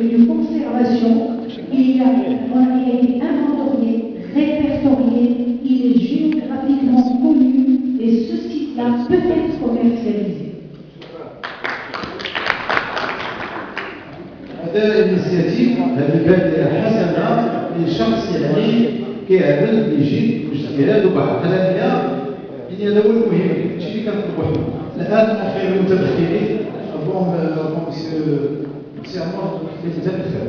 et de conservation. Il a été inventorié, répertorié, il est géographiquement connu et ce site-là peut être commercialisé. هذا الانيشيتيف هذه البادره حسنه لشخص يعني كيعمل بيجي باجتهاد وبحق هذا هي هذا هو المهم هادشي اللي كنطلبوا حنا. الان نخير المتدخلين بون سي عمر يتدخل.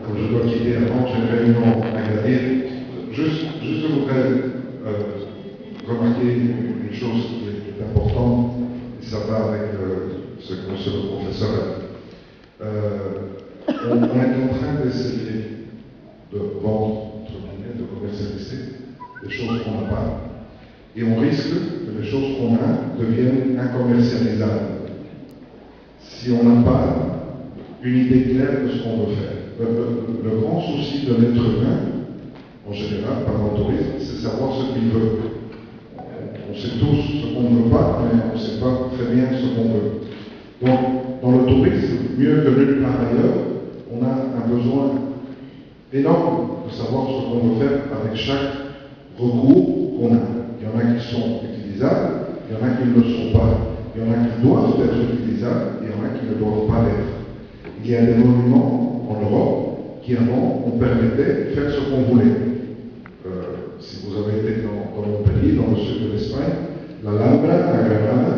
Comme je dois quitter avant, j'ai une réunion à Agadir. Juste je voudrais remarquer une chose qui est importante, et ça va avec ce que monsieur le professeur a dit. On est en train d'essayer de vendre, entre guillemets, de commercialiser des choses qu'on n'a pas. Et on risque que les choses qu'on a deviennent incommercialisables. Si on n'a pas une idée claire de ce qu'on veut faire. Le grand souci de l'être humain, en général, par le tourisme, c'est savoir ce qu'il veut. On sait tous ce qu'on ne veut pas, mais on ne sait pas très bien ce qu'on veut. Donc, dans le tourisme, mieux que nulle part ailleurs, on a un besoin énorme de savoir ce qu'on veut faire avec chaque recours qu'on a. Il y en a qui sont utilisables, il y en a qui ne le sont pas. Il y en a qui doivent être utilisables, il y en a qui ne doivent pas l'être. Il y a des monuments en Europe qui avant on permettait de faire ce qu'on voulait. Si vous avez été dans mon pays, dans le sud de l'Espagne, l'Alhambra, à Granada,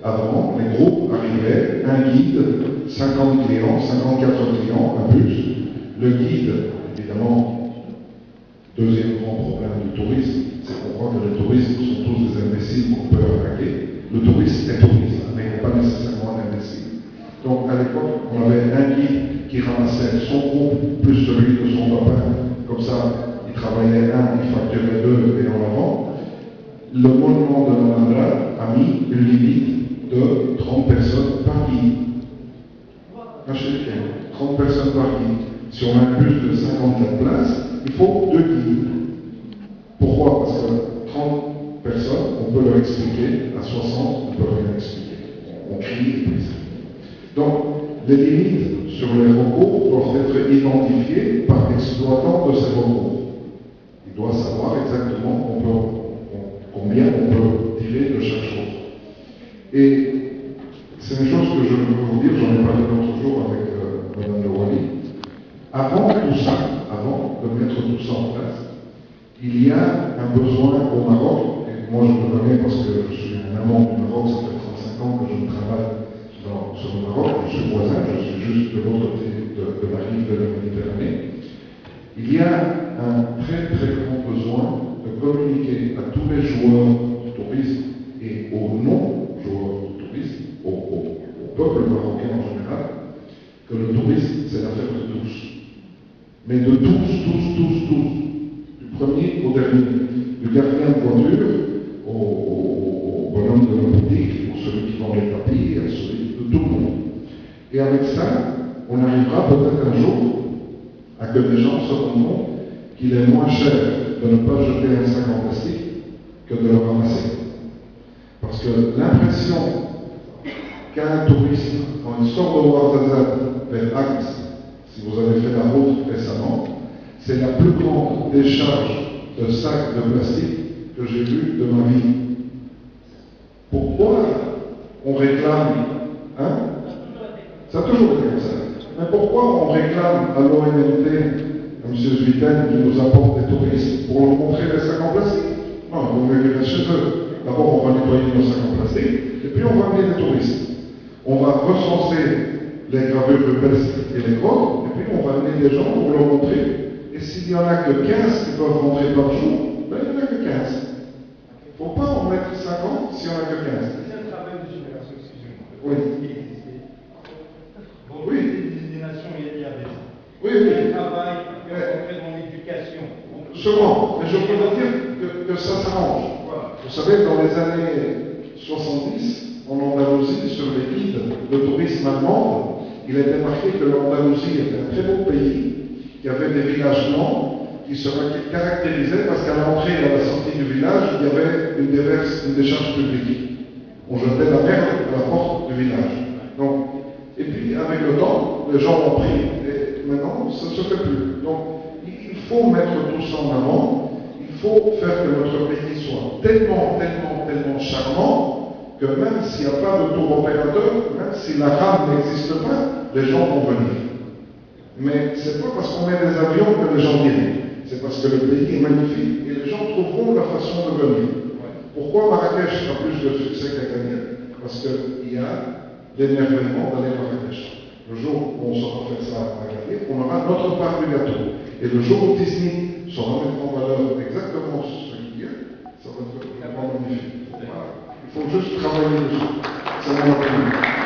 avant les groupes arrivaient, un guide, 50 clients, 54 clients, un bus. Le guide, évidemment, deuxième grand problème du tourisme, c'est qu'on croit que les touristes sont tous des imbéciles qu'on peut arnaquer. Le touriste est touriste, mais il n'est pas nécessairement un imbécile. Donc à l'époque, on avait un guide qui ramassait son groupe plus celui de son copain. Comme ça, il travaillait un, il facturait deux et en avant. Le monument de l'Alhambra a mis une limite de 30 personnes par guide. 30 personnes par guide. Si on a plus de 54 places, il faut 2 guides. Pourquoi? Parce que 30 personnes, on peut leur expliquer, à 60, on ne peut rien expliquer. On crie et puis ça. Donc, les limites sur les recours doivent être identifiées par l'exploitant de ces recours. Il doit savoir exactement combien on peut tirer de chaque chose. Et c'est une chose que je veux vous dire, j'en ai parlé l'autre jour avec Mme Le Wali. Avant tout ça, avant de mettre tout ça en place, il y a un besoin au Maroc, et moi je le connais parce que je suis un amant du Maroc, ça fait 35 ans que je travaille sur le Maroc, je suis voisin, je suis juste de l'autre côté de la rive de la Méditerranée. Il y a un très très grand besoin de communiquer à tous les joueurs du tourisme et aux non-joueurs du tourisme, au peuple marocain en général, que le tourisme c'est l'affaire de tous. Mais de tous. Du premier au dernier. Du gardien de voiture au bonhomme de la boutique, au celui qui vend les tapis, à celui de tout le monde. Et avec ça, on arrivera peut-être un jour à que les gens se rendent compte qu'il est moins cher de ne pas jeter un sac en plastique que de le ramasser. Parce que l'impression qu'a un touriste, quand il sort de Ouarzazate vers Axe, si vous avez fait la route récemment, c'est la plus grande décharge de sacs de plastique que j'ai vue de ma vie. Pourquoi on réclame, hein? Ça a toujours été comme ça. Mais pourquoi on réclame à l'ONLT, à M. Zwieten, qui nous apporte des touristes, pour leur montrer les sacs en plastique? Non, ils vont mieux les mettre chez eux. D'abord, on va nettoyer nos sacs en plastique, et puis on va amener des touristes. On va recenser les gravures rupestres et les grottes, et puis on va amener des gens pour leur montrer. Et s'il n'y en a que 15 qui peuvent rentrer par jour, ben il n'y en a que 15. Il ne faut pas en mettre 50 s'il n'y en a que 15. C'est un travail de génération, excusez-moi. Oui. Bon, oui. Des nations, il y a des... Oui. Il y a un travail concret dans l'éducation. Sûrement, mais je peux vous dire que ça s'arrange. Voilà. Vous savez, dans les années 70, en Andalousie, sur les guides de tourisme allemand, il était marqué que l'Andalousie était un très beau pays, qu'il y avait des villages blancs qui sera caractérisé parce qu'à l'entrée et à la sortie du village, il y avait une décharge publique. On jetait la merde à la porte du village. Donc, et puis, avec le temps, les gens ont pris. Et maintenant, ça ne se fait plus. Donc, il faut mettre tout ça en avant. Il faut faire que notre pays soit tellement charmant que même s'il n'y a pas de tour opérateur, même si la rame n'existe pas, les gens vont venir. Mais ce n'est pas parce qu'on met des avions que les gens viennent. C'est parce que le pays est magnifique et les gens trouveront la façon de venir. Pourquoi Marrakech a plus de succès qu'Agadir? Parce qu'il y a l'émerveillement d'aller à Marrakech. Le jour où on saura faire ça à Agadir, on aura notre part du gâteau. Et le jour où Disney saura mettre en valeur exactement ce qu'il y a, ça va être vraiment magnifique. Voilà. Il faut juste travailler dessus. C'est mon opinion.